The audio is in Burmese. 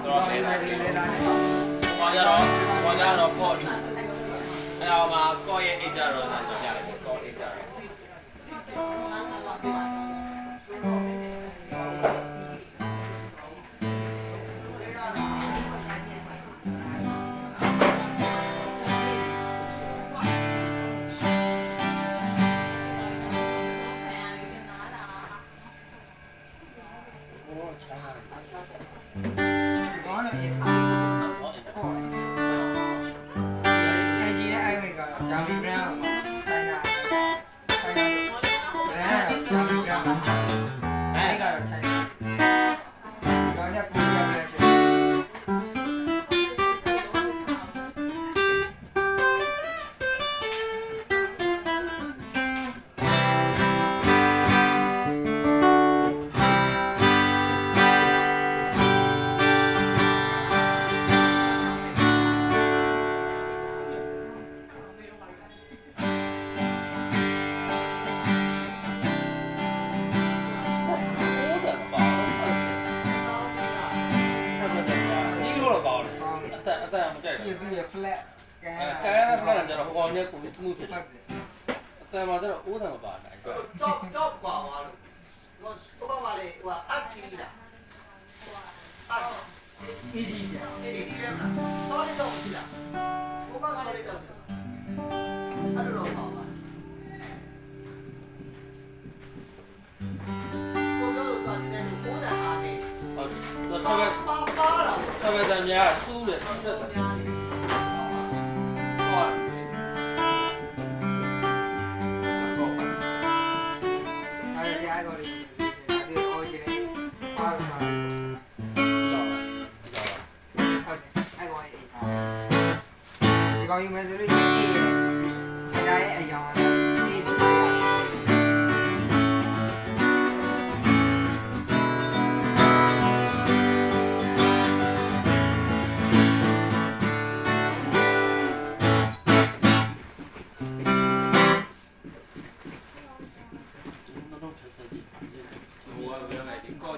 တော့မဲလာတယ်ဘာကြတော့ကော့အဲ့တော့မှာကော့ရဲ့အိတ်ကြတော့ဆိုတော့ကြားတယ်ကော့အိတ်ကြတော့flat ကဲဖလက်ကြတော့ဟိုကောင်နဲ့ပုံမှုဖြစ်တယ်အတန်မှာတော့အိုးတန်မပါနိုင်တော့ပါသွားလို့တော့ပါလေဟိုအချီလာeasy ပြန် easy ပြန်လား solid တော့ရှိလားဟိုက solid တော့အဲ့လိုတော့ပါပါကိုတော့တာဒီနဲ့ဟိုးတာအားနေဟုတ်တော့ပါလာတော့ပဲတန်များစူးတယ်ဆက်တယ်များနေကောင်းယူမယ်ဆို